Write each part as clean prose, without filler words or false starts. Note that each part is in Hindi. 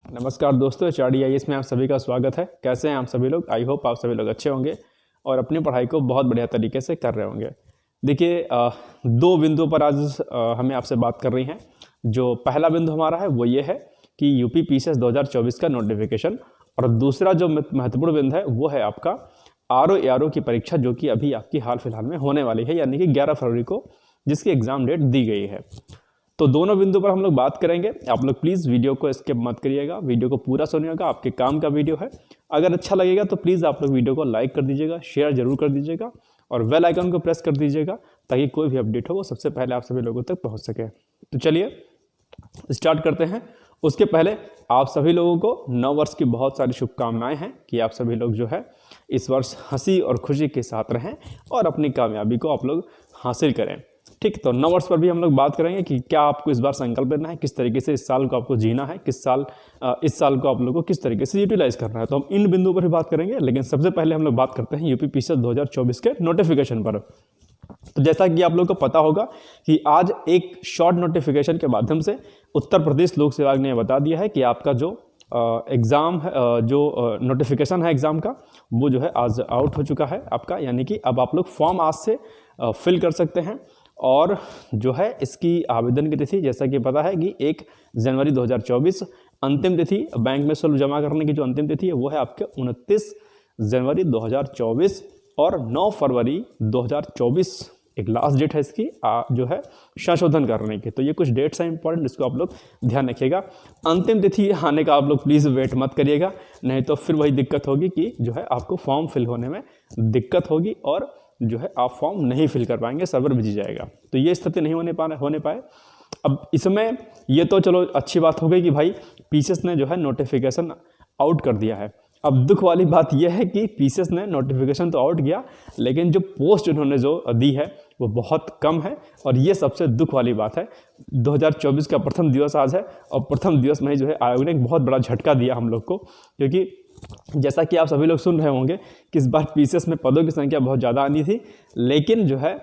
नमस्कार दोस्तों, HRD में आप सभी का स्वागत है। कैसे हैं आप सभी लोग? आई होप आप सभी लोग अच्छे होंगे और अपनी पढ़ाई को बहुत बढ़िया तरीके से कर रहे होंगे। देखिए, दो बिंदुओं पर आज हमें आपसे बात कर रही हैं। जो पहला बिंदु हमारा है वो ये है कि यूपी PCS 2024 का नोटिफिकेशन, और दूसरा जो महत्वपूर्ण बिंदु है वो है आपका RO की परीक्षा, जो कि अभी आपकी हाल फिलहाल में होने वाली है, यानी कि 11 फरवरी को जिसकी एग्ज़ाम डेट दी गई है। तो दोनों बिंदु पर हम लोग बात करेंगे। आप लोग प्लीज़ वीडियो को स्किप मत करिएगा, वीडियो को पूरा सुनिएगा, आपके काम का वीडियो है। अगर अच्छा लगेगा तो प्लीज़ आप लोग वीडियो को लाइक कर दीजिएगा, शेयर जरूर कर दीजिएगा और बेल आइकन को प्रेस कर दीजिएगा ताकि कोई भी अपडेट हो वो सबसे पहले आप सभी लोगों तक पहुँच सके। तो चलिए स्टार्ट करते हैं। उसके पहले आप सभी लोगों को नव वर्ष की बहुत सारी शुभकामनाएं हैं कि आप सभी लोग जो है इस वर्ष हंसी और खुशी के साथ रहें और अपनी कामयाबी को आप लोग हासिल करें। ठीक, तो नव वर्ष पर भी हम लोग बात करेंगे कि क्या आपको इस बार संकल्प लेना है, किस तरीके से इस साल को आपको जीना है, इस साल को आप लोगों को किस तरीके से यूटिलाइज करना है। तो हम इन बिंदुओं पर भी बात करेंगे, लेकिन सबसे पहले हम लोग बात करते हैं यूपी PCS 2024 के नोटिफिकेशन पर। तो जैसा कि आप लोगों को पता होगा कि आज एक शॉर्ट नोटिफिकेशन के माध्यम से उत्तर प्रदेश लोक सेवा आयोग ने बता दिया है कि आपका जो एग्ज़ाम है, जो नोटिफिकेशन है एग्ज़ाम का, वो जो है आज आउट हो चुका है आपका, यानी कि अब आप लोग फॉर्म आज से फिल कर सकते हैं। और जो है इसकी आवेदन की तिथि, जैसा कि पता है कि 1 जनवरी 2024 अंतिम तिथि, बैंक में शुल्क जमा करने की जो अंतिम तिथि है वो है आपके 29 जनवरी 2024 और 9 फरवरी 2024 एक लास्ट डेट है इसकी जो है संशोधन करने की। तो ये कुछ डेट्स हैं इंपॉर्टेंट, इसको आप लोग ध्यान रखिएगा। अंतिम तिथि आने का आप लोग प्लीज़ वेट मत करिएगा, नहीं तो फिर वही दिक्कत होगी कि जो है आपको फॉर्म फिल होने में दिक्कत होगी और जो है आप फॉर्म नहीं फिल कर पाएंगे, सर्वर बिजी जाएगा। तो ये स्थिति नहीं होने पाए। अब इसमें ये तो चलो अच्छी बात हो गई कि भाई PCS ने जो है नोटिफिकेशन आउट कर दिया है। अब दुख वाली बात यह है कि PCS ने नोटिफिकेशन तो आउट किया, लेकिन जो पोस्ट उन्होंने जो दी है वो बहुत कम है, और ये सबसे दुख वाली बात है। 2024 का प्रथम दिवस आज है और प्रथम दिवस में ही जो है आयोग ने एक बहुत बड़ा झटका दिया हम लोग को, क्योंकि जैसा कि आप सभी लोग सुन रहे होंगे कि इस बार PCS में पदों की संख्या बहुत ज़्यादा आनी थी, लेकिन जो है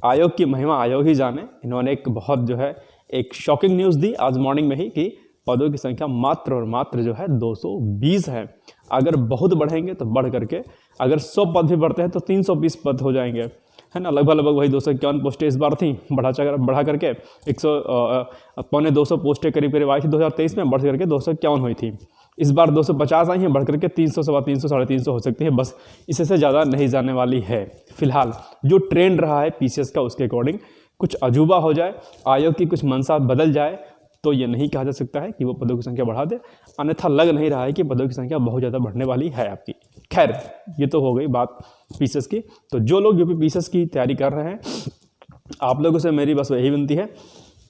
आयोग की महिमा आयोग ही जाने। इन्होंने एक बहुत जो है एक शॉकिंग न्यूज़ दी आज मॉर्निंग में ही कि पदों की संख्या मात्र और मात्र जो है 220 है। अगर बहुत बढ़ेंगे तो बढ़ करके अगर 100 पद भी बढ़ते हैं तो 320 पद हो जाएंगे, है ना। लगभग वही 251 पोस्टें इस बार थी, बढ़ा करके 100 पोस्टें करीब आई थी 2023 में, बढ़ करके 251 हुई थी। इस बार 250 आई हैं, बढ़ करके 300, 350, 350 हो सकती है, बस इससे ज़्यादा नहीं जाने वाली है। फिलहाल जो ट्रेंड रहा है PCS का उसके अकॉर्डिंग कुछ अजूबा हो जाए, आयोग की कुछ मंशा बदल जाए तो ये नहीं कहा जा सकता है कि वो पदों की संख्या बढ़ा दे, अन्यथा लग नहीं रहा है कि पदों की संख्या बहुत ज़्यादा बढ़ने वाली है आपकी। खैर, ये तो हो गई बात PCS की। तो जो लोग यूपी PCS की तैयारी कर रहे हैं, आप लोगों से मेरी बस यही विनती है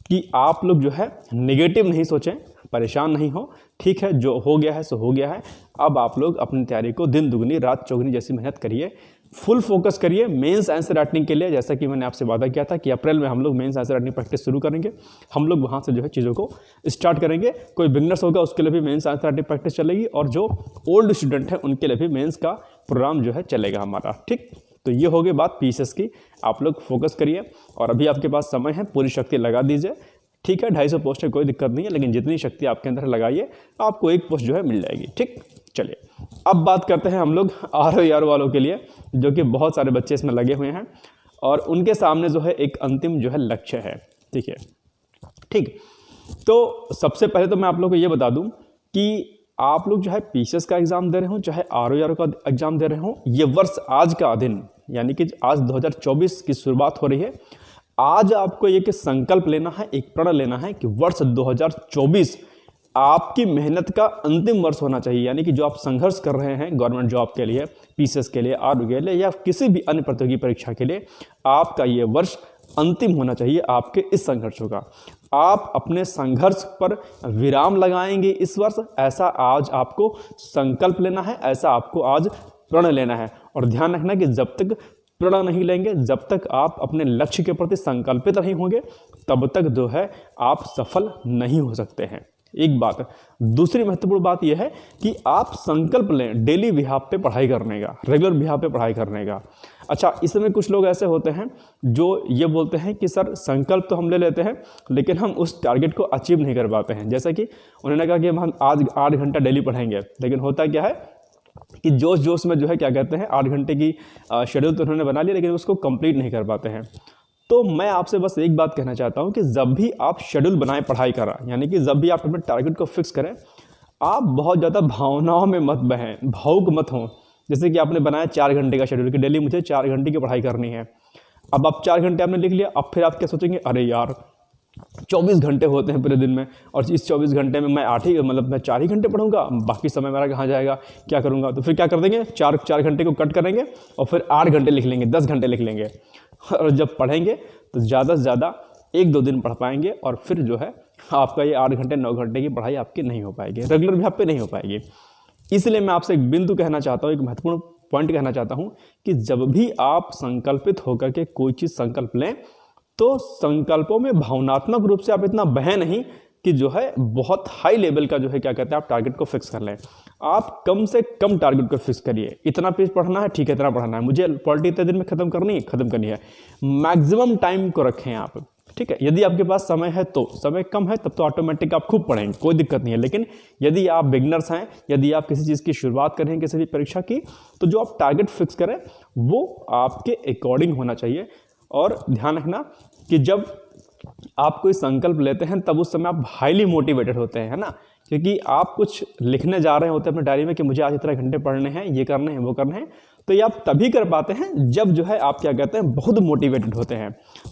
कि आप लोग जो है नेगेटिव नहीं सोचें, परेशान नहीं हो। ठीक है, जो हो गया है सो हो गया है। अब आप लोग अपनी तैयारी को दिन दुगनी रात चौगुनी जैसी मेहनत करिए, फुल फोकस करिए मेंस आंसर राइटिंग के लिए। जैसा कि मैंने आपसे वादा किया था कि अप्रैल में हम लोग मेंस आंसर राइटिंग प्रैक्टिस शुरू करेंगे, हम लोग वहाँ से जो है चीज़ों को स्टार्ट करेंगे। कोई बिगनर्स होगा उसके लिए भी मेंस आंसर राइटिंग प्रैक्टिस चलेगी, और जो ओल्ड स्टूडेंट हैं उनके लिए भी मेंस का प्रोग्राम जो है चलेगा हमारा। ठीक, तो ये हो गई बात PCS की। आप लोग फोकस करिए और अभी आपके पास समय है, पूरी शक्ति लगा दीजिए। ठीक है, 250 पोस्ट है, कोई दिक्कत नहीं है, लेकिन जितनी शक्ति आपके अंदर लगाइए आपको एक पोस्ट जो है मिल जाएगी। ठीक, चलिए अब बात करते हैं हम लोग RO वालों के लिए, जो कि बहुत सारे बच्चे इसमें लगे हुए हैं और उनके सामने जो है एक अंतिम जो है लक्ष्य है। ठीक है, ठीक, तो सबसे पहले तो मैं आप लोग को ये बता दूं कि आप लोग जो है PCS का एग्ज़ाम दे रहे हो, चाहे RO का एग्ज़ाम दे रहे हो, ये वर्ष आज का दिन, यानी कि आज 2024 की शुरुआत हो रही है। आज आपको एक संकल्प लेना है, एक प्रण लेना है कि वर्ष 2024 आपकी मेहनत का अंतिम वर्ष होना चाहिए। यानी कि जो आप संघर्ष कर रहे हैं गवर्नमेंट जॉब के लिए, PCS के लिए, RO के लिए, या किसी भी अन्य प्रतियोगी परीक्षा के लिए, आपका ये वर्ष अंतिम होना चाहिए आपके इस संघर्षों का। आप अपने संघर्ष पर विराम लगाएंगे इस वर्ष, ऐसा आज आपको संकल्प लेना है, ऐसा आपको आज प्रण लेना है। और ध्यान रखना कि जब तक प्रण नहीं लेंगे, जब तक आप अपने लक्ष्य के प्रति संकल्पित नहीं होंगे, तब तक जो है आप सफल नहीं हो सकते हैं। एक बात है। दूसरी महत्वपूर्ण बात यह है कि आप संकल्प लें डेली बिहाफ पे पढ़ाई करने का, रेगुलर बिहाफ पे पढ़ाई करने का। अच्छा, इसमें कुछ लोग ऐसे होते हैं जो ये बोलते हैं कि सर संकल्प तो हम ले लेते हैं लेकिन हम उस टारगेट को अचीव नहीं कर पाते हैं। जैसा कि उन्होंने कहा कि हम आज 8 घंटा डेली पढ़ेंगे, लेकिन होता क्या है कि जोश जोश में जो है क्या कहते हैं 8 घंटे की शेड्यूल तो उन्होंने बना लिया लेकिन उसको कंप्लीट नहीं कर पाते हैं। तो मैं आपसे बस एक बात कहना चाहता हूं कि जब भी आप शेड्यूल बनाएं पढ़ाई का, यानी कि जब भी आप अपने टारगेट को फिक्स करें, आप बहुत ज़्यादा भावनाओं में मत बहें, भावुक मत हों। जैसे कि आपने बनाया 4 घंटे का शेड्यूल कि डेली मुझे 4 घंटे की पढ़ाई करनी है। अब आप 4 घंटे आपने लिख लिया, अब फिर आप क्या सोचेंगे, अरे यार 24 घंटे होते हैं पूरे दिन में और इस 24 घंटे में मैं 4 ही घंटे पढ़ूंगा, बाकी समय मेरा कहाँ जाएगा, क्या करूंगा। तो फिर क्या कर देंगे, 4 घंटे को कट करेंगे और फिर 8 घंटे लिख लेंगे, 10 घंटे लिख लेंगे। और जब पढ़ेंगे तो ज़्यादा से ज़्यादा 1-2 दिन पढ़ पाएंगे और फिर जो है आपका ये 8 घंटे 9 घंटे की पढ़ाई आपकी नहीं हो पाएगी, रेगुलर भी आप पे नहीं हो पाएगी। इसलिए मैं आपसे एक बिंदु कहना चाहता हूँ, एक महत्वपूर्ण पॉइंट कहना चाहता हूँ कि जब भी आप संकल्पित होकर के कोई चीज़ संकल्प लें तो संकल्पों में भावनात्मक रूप से आप इतना बहें नहीं कि जो है बहुत हाई लेवल का जो है क्या कहते हैं आप टारगेट को फिक्स कर लें। आप कम से कम टारगेट को फिक्स करिए। इतना पेज पढ़ना है, ठीक है, इतना पढ़ना है, मुझे पॉलिटी इतने दिन में खत्म करनी है। मैक्सिमम टाइम को रखें आप, ठीक है। यदि आपके पास समय है तो, समय कम है तब तो ऑटोमेटिक आप खूब पढ़ेंगे, कोई दिक्कत नहीं है। लेकिन यदि आप बिगनर्स हैं, यदि आप किसी चीज़ की शुरुआत कर रहे हैं, किसी भी परीक्षा की, तो जो आप टारगेट फिक्स करें वो आपके अकॉर्डिंग होना चाहिए। और ध्यान रखना कि जब आप कोई संकल्प लेते हैं तब उस समय आप हाईली मोटिवेटेड होते हैं, है ना, क्योंकि आप कुछ लिखने जा रहे होते हैं अपने डायरी में कि मुझे आज इतने घंटे पढ़ने हैं, ये करने हैं, वो करने हैं। तो ये आप तभी कर पाते हैं जब जो है आप क्या कहते हैं बहुत मोटिवेटेड होते हैं।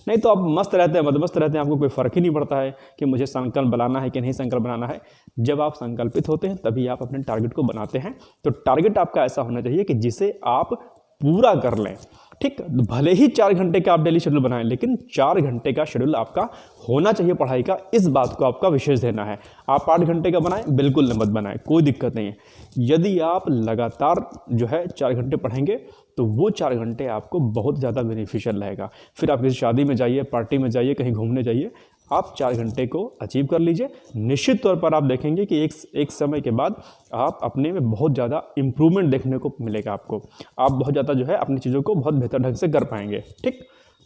नहीं तो आप मस्त रहते हैं, मदमस्त रहते हैं, आपको कोई फ़र्क ही नहीं पड़ता है कि मुझे संकल्प बनाना है कि नहीं संकल्प बनाना है। जब आप संकल्पित होते हैं तभी आप अपने टारगेट को बनाते हैं। तो टारगेट आपका ऐसा होना चाहिए कि जिसे आप पूरा कर लें, ठीक। भले ही 4 घंटे का आप डेली शेड्यूल बनाएं, लेकिन 4 घंटे का शेड्यूल आपका होना चाहिए पढ़ाई का। इस बात को आपका विशेष देना है। आप 8 घंटे का बनाएं, बिल्कुल मत बनाएं, कोई दिक्कत नहीं है। यदि आप लगातार जो है 4 घंटे पढ़ेंगे तो वो 4 घंटे आपको बहुत ज़्यादा बेनिफिशियल रहेगा। फिर आप किसी शादी में जाइए, पार्टी में जाइए, कहीं घूमने जाइए, आप 4 घंटे को अचीव कर लीजिए। निश्चित तौर पर आप देखेंगे कि एक समय के बाद आप अपने में बहुत ज़्यादा इम्प्रूवमेंट देखने को मिलेगा आपको। आप बहुत ज़्यादा जो है अपनी चीज़ों को बहुत बेहतर ढंग से कर पाएंगे, ठीक।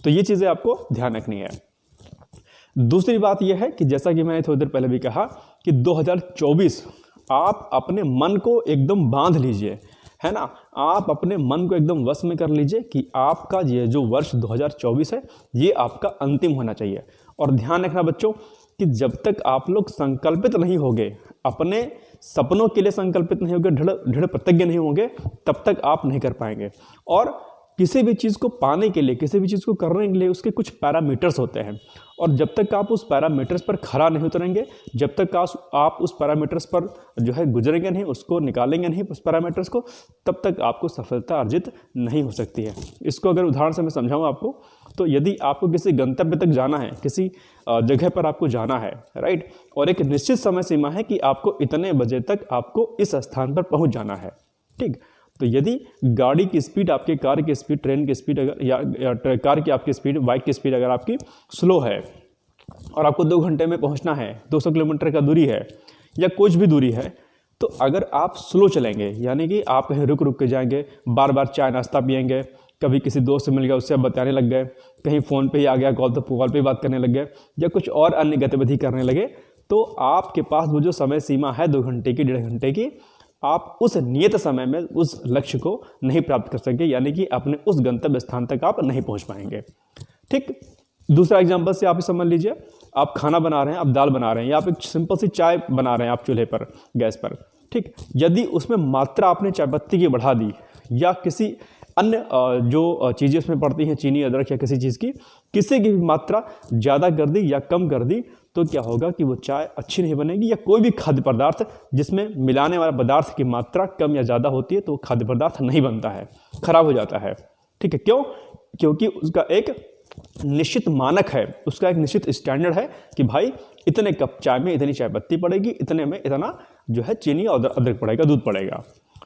तो ये चीज़ें आपको ध्यान रखनी है। दूसरी बात यह है कि जैसा कि मैंने थोड़ी देर पहले भी कहा कि 2024 आप अपने मन को एकदम बांध लीजिए, है ना। आप अपने मन को एकदम वश में कर लीजिए कि आपका ये जो वर्ष 2024 है ये आपका अंतिम होना चाहिए। और ध्यान रखना बच्चों कि जब तक आप लोग संकल्पित नहीं होंगे, अपने सपनों के लिए संकल्पित नहीं होंगे, दृढ़ प्रतिज्ञ नहीं होंगे, तब तक आप नहीं कर पाएंगे। और किसी भी चीज़ को पाने के लिए, किसी भी चीज़ को करने के लिए उसके कुछ पैरामीटर्स होते हैं। और जब तक आप उस पैरामीटर्स पर खरा नहीं उतरेंगे, जब तक आप उस पैरामीटर्स पर जो है गुजरेंगे नहीं, उसको निकालेंगे नहीं उस पैरामीटर्स को, तब तक आपको सफलता अर्जित नहीं हो सकती है। इसको अगर उदाहरण से मैं समझाऊँ आपको, तो यदि आपको किसी गंतव्य तक जाना है, किसी जगह पर आपको जाना है, राइट, और एक निश्चित समय सीमा है कि आपको इतने बजे तक आपको इस स्थान पर पहुँच जाना है, ठीक। तो यदि गाड़ी की स्पीड, आपके कार की स्पीड, ट्रेन की स्पीड अगर या कार की आपकी स्पीड, बाइक की स्पीड अगर आपकी स्लो है और आपको 2 घंटे में पहुंचना है, 200 किलोमीटर का दूरी है या कुछ भी दूरी है, तो अगर आप स्लो चलेंगे, यानी कि आप कहीं रुक रुक के जाएंगे, बार बार चाय नाश्ता पिएंगे, कभी किसी दोस्त से मिल गया उससे आप बताने लग गए, कहीं फ़ोन पे ही आ गया, कॉल पे बात करने लग गए, या कुछ और अन्य गतिविधि करने लगे, तो आपके पास वो जो समय सीमा है 2 घंटे की, 1.5 घंटे की, आप उस नियत समय में उस लक्ष्य को नहीं प्राप्त कर सकेंगे, यानी कि अपने उस गंतव्य स्थान तक आप नहीं पहुंच पाएंगे, ठीक। दूसरा एग्जांपल से आप समझ लीजिए, आप खाना बना रहे हैं, आप दाल बना रहे हैं, या आप एक सिंपल सी चाय बना रहे हैं आप चूल्हे पर, गैस पर, ठीक। यदि उसमें मात्रा आपने चाय पत्ती की बढ़ा दी या किसी अन्य जो चीज़ें उसमें पड़ती हैं, चीनी, अदरक या किसी चीज़ की, किसी की भी मात्रा ज़्यादा कर दी या कम कर दी, तो क्या होगा कि वो चाय अच्छी नहीं बनेगी। या कोई भी खाद्य पदार्थ जिसमें मिलाने वाला पदार्थ की मात्रा कम या ज़्यादा होती है तो खाद्य पदार्थ नहीं बनता है, खराब हो जाता है, ठीक है। क्यों? क्योंकि उसका एक निश्चित मानक है, उसका एक निश्चित स्टैंडर्ड है कि भाई इतने कप चाय में इतनी चाय पत्ती पड़ेगी, इतने में इतना जो है चीनी और अदरक पड़ेगा, दूध पड़ेगा,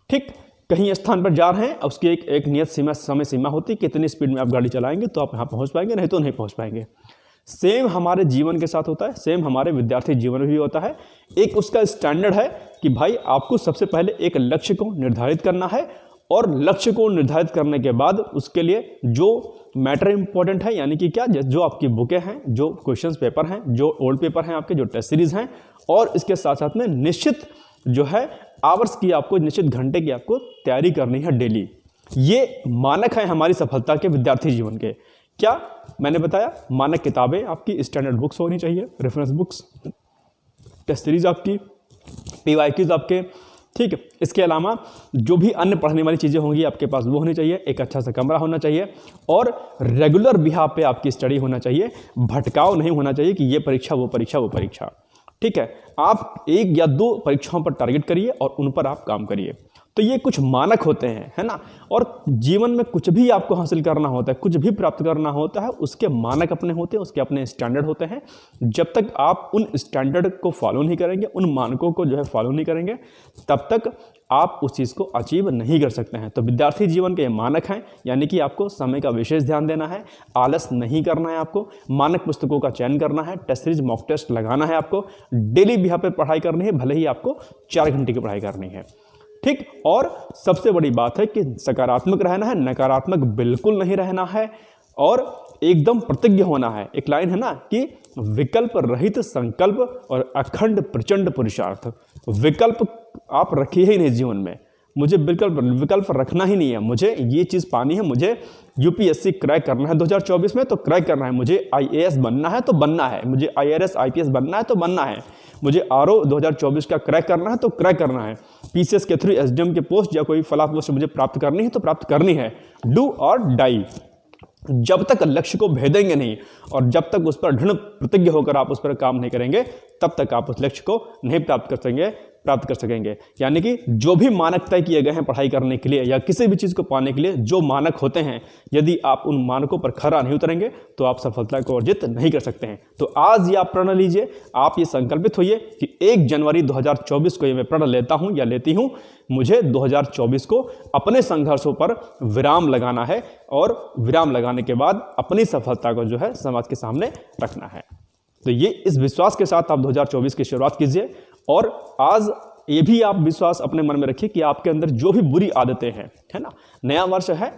ठीक। कहीं स्थान पर जा रहे हैं, उसकी एक नियत समय सीमा होती है कि इतनी स्पीड में आप गाड़ी चलाएंगे तो आप यहाँ पहुँच पाएंगे, नहीं तो नहीं पहुँच पाएंगे। सेम हमारे जीवन के साथ होता है, सेम हमारे विद्यार्थी जीवन में भी होता है। एक उसका स्टैंडर्ड है कि भाई आपको सबसे पहले एक लक्ष्य को निर्धारित करना है, और लक्ष्य को निर्धारित करने के बाद उसके लिए जो मैटर इंपॉर्टेंट है, यानी कि क्या, जो आपकी बुकें हैं, जो क्वेश्चन पेपर हैं, जो ओल्ड पेपर हैं, आपके जो टेस्ट सीरीज हैं, और इसके साथ साथ में निश्चित जो है आवर्स की, आपको निश्चित घंटे की आपको तैयारी करनी है डेली। ये मानक है हमारी सफलता के विद्यार्थी जीवन के। क्या मैंने बताया, मानक किताबें आपकी स्टैंडर्ड बुक्स होनी चाहिए, रेफरेंस बुक्स, टेस्ट सीरीज आपकी, PYQs आपके, ठीक है। इसके अलावा जो भी अन्य पढ़ने वाली चीज़ें होंगी आपके पास वो होनी चाहिए, एक अच्छा सा कमरा होना चाहिए, और रेगुलर बिहाफ पे आपकी स्टडी होना चाहिए। भटकाव नहीं होना चाहिए कि ये परीक्षा वो परीक्षा वो परीक्षा, ठीक है। आप 1 या 2 परीक्षाओं पर टारगेट करिए और उन पर आप काम करिए। तो ये कुछ मानक होते हैं, है ना। और जीवन में कुछ भी आपको हासिल करना होता है, कुछ भी प्राप्त करना होता है, उसके मानक अपने होते हैं, उसके अपने स्टैंडर्ड होते हैं। जब तक आप उन स्टैंडर्ड को फॉलो नहीं करेंगे, उन मानकों को जो है फॉलो नहीं करेंगे, तब तक आप उस चीज़ को अचीव नहीं कर सकते हैं। तो विद्यार्थी जीवन के ये मानक हैं, यानी कि आपको समय का विशेष ध्यान देना है, आलस नहीं करना है, आपको मानक पुस्तकों का चयन करना है, टेस्ट सीरीज मॉक टेस्ट लगाना है, आपको डेली बिहाफ पे पढ़ाई करनी है, भले ही आपको 4 घंटे की पढ़ाई करनी है, ठीक। और सबसे बड़ी बात है कि सकारात्मक रहना है, नकारात्मक बिल्कुल नहीं रहना है, और एकदम प्रतिज्ञ होना है। एक लाइन है ना कि विकल्प रहित संकल्प और अखंड प्रचंड पुरुषार्थ। विकल्प आप रखिए ही नहीं जीवन में, मुझे विकल्प रखना ही नहीं है, मुझे ये चीज़ पानी है, मुझे UPSC क्रैक करना है 2024 में तो क्रैक करना है, मुझे IAS बनना है तो बनना है, मुझे IRS IPS बनना है तो बनना है, मुझे RO 2024 का क्रैक करना है तो क्रैक करना है, PCS के थ्रू SDM के पोस्ट या कोई फला पोस्ट मुझे प्राप्त करनी है तो प्राप्त करनी है। डू और डाई। जब तक लक्ष्य को भेदेंगे नहीं और जब तक उस पर दृढ़ प्रतिज्ञ होकर आप उस पर काम नहीं करेंगे, तब तक आप उस लक्ष्य को नहीं प्राप्त कर सकेंगे। यानी कि जो भी मानक तय किए गए हैं पढ़ाई करने के लिए या किसी भी चीज़ को पाने के लिए, जो मानक होते हैं, यदि आप उन मानकों पर खरा नहीं उतरेंगे तो आप सफलता को अर्जित नहीं कर सकते हैं। तो आज ये आप प्रण लीजिए, आप ये संकल्पित होइए कि 1 जनवरी 2024 को ये मैं प्रण लेता हूँ या लेती हूँ, मुझे 2024 को अपने संघर्षों पर विराम लगाना है, और विराम लगाने के बाद अपनी सफलता को जो है समाज के सामने रखना है। तो ये इस विश्वास के साथ आप 2024 की शुरुआत कीजिए, और आज ये भी आप विश्वास अपने मन में रखिए कि आपके अंदर जो भी बुरी आदतें हैं, है ना, नया वर्ष है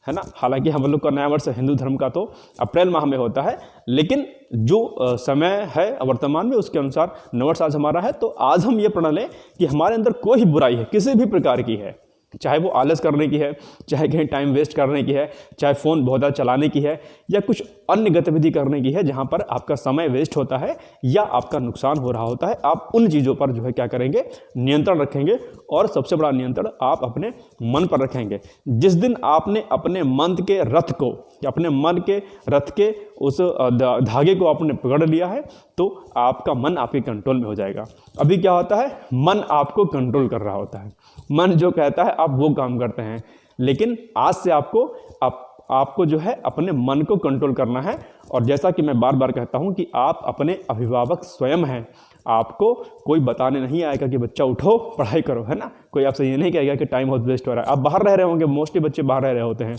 ना, हालांकि हम लोग का नया वर्ष हिंदू धर्म का तो अप्रैल माह में होता है, लेकिन जो समय है वर्तमान में उसके अनुसार नववर्ष आज हमारा है। तो आज हम ये प्रण लें कि हमारे अंदर कोई भी बुराई है, किसी भी प्रकार की है, चाहे वो आलस करने की है, चाहे कहीं टाइम वेस्ट करने की है, चाहे फ़ोन बहुत ज़्यादा चलाने की है, या कुछ अन्य गतिविधि करने की है जहाँ पर आपका समय वेस्ट होता है या आपका नुकसान हो रहा होता है, आप उन चीज़ों पर जो है क्या करेंगे, नियंत्रण रखेंगे। और सबसे बड़ा नियंत्रण आप अपने मन पर रखेंगे। जिस दिन आपने अपने मन के रथ को, अपने मन के रथ के उस धागे को आपने पकड़ लिया है, तो आपका मन आपके कंट्रोल में हो जाएगा। अभी क्या होता है, मन आपको कंट्रोल कर रहा होता है, मन जो कहता है आप वो काम करते हैं। लेकिन आज से आपको जो है अपने मन को कंट्रोल करना है। और जैसा कि मैं बार बार कहता हूं कि आप अपने अभिभावक स्वयं हैं, आपको कोई बताने नहीं आएगा कि बच्चा उठो पढ़ाई करो, है ना। कोई आपसे ये नहीं कहेगा कि टाइम बहुत वेस्ट हो रहा है। आप बाहर रह रहे होंगे, मोस्टली बच्चे बाहर रह रहे होते हैं,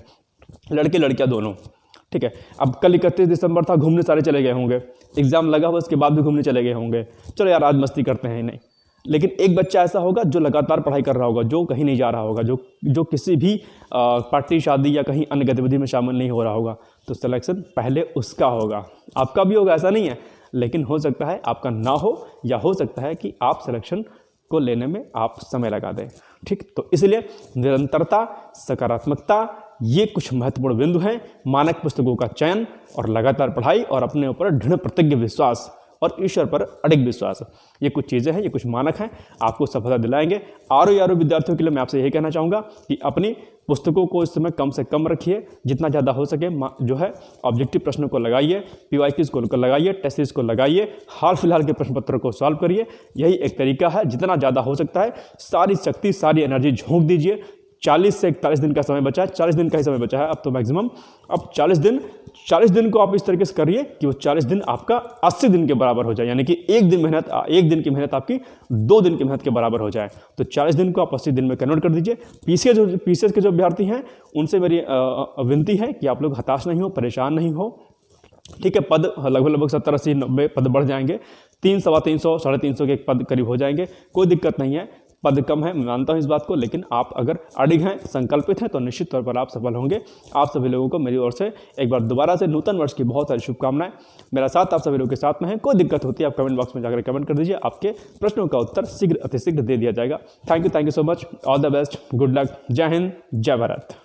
लड़के लड़कियां दोनों, ठीक है। अब कल 31 दिसंबर था, घूमने सारे चले गए होंगे, एग्जाम लगा हुआ उसके बाद भी घूमने चले गए होंगे, चलो यार आज मस्ती करते हैं, नहीं। लेकिन एक बच्चा ऐसा होगा जो लगातार पढ़ाई कर रहा होगा, जो कहीं नहीं जा रहा होगा, जो किसी भी पार्टी शादी या कहीं अन्य गतिविधि में शामिल नहीं हो रहा होगा, तो सिलेक्शन पहले उसका होगा। आपका भी होगा, ऐसा नहीं है, लेकिन हो सकता है आपका ना हो, या हो सकता है कि आप सिलेक्शन को लेने में आप समय लगा दें, ठीक। तो इसलिए निरंतरता, सकारात्मकता, ये कुछ महत्वपूर्ण बिंदु हैं। मानक पुस्तकों का चयन और लगातार पढ़ाई और अपने ऊपर दृढ़ प्रतिज्ञ विश्वास और ईश्वर पर अडिग विश्वास, ये कुछ चीज़ें हैं, ये कुछ मानक हैं, आपको सफलता दिलाएंगे। आरो विद्यार्थियों के लिए मैं आपसे यही कहना चाहूँगा कि अपनी पुस्तकों को इस समय कम से कम रखिए, जितना ज़्यादा हो सके जो है ऑब्जेक्टिव प्रश्नों को लगाइए, PYQs को लगाइए, टेस्ट सीरीज को लगाइए, हाल फिलहाल के प्रश्न पत्रों को सॉल्व करिए। यही एक तरीका है, जितना ज़्यादा हो सकता है सारी शक्ति, सारी एनर्जी झोंक दीजिए। 40 से 41 दिन का समय बचा है, 40 दिन का ही समय बचा है अब तो मैक्सिमम। अब 40 दिन को आप इस तरीके से करिए कि वो 40 दिन आपका 80 दिन के बराबर हो जाए, यानी कि एक दिन की मेहनत आपकी 2 दिन की मेहनत के बराबर हो जाए। तो 40 दिन को आप 80 दिन में कन्वर्ट कर दीजिए। PCS के जो अभ्यर्थी हैं उनसे मेरी विनती है कि आप लोग हताश नहीं हो, परेशान नहीं हो, ठीक है। पद लगभग 70-80-90 पद बढ़ जाएंगे, 300, 350, 350 के एक पद करीब हो जाएंगे। कोई दिक्कत नहीं है, पद कम है, मैं मानता हूँ इस बात को, लेकिन आप अगर अड़िग हैं, संकल्पित हैं, तो निश्चित तौर पर आप सफल होंगे। आप सभी लोगों को मेरी ओर से एक बार दोबारा से नूतन वर्ष की बहुत सारी शुभकामनाएं। मेरा साथ आप सभी लोगों के साथ में है। कोई दिक्कत होती है आप कमेंट बॉक्स में जाकर कमेंट कर दीजिए, आपके प्रश्नों का उत्तर शीघ्र अतिशीघ्र दे दिया जाएगा। Thank you so much, all the best, good luck, जय हिंद, जय भारत।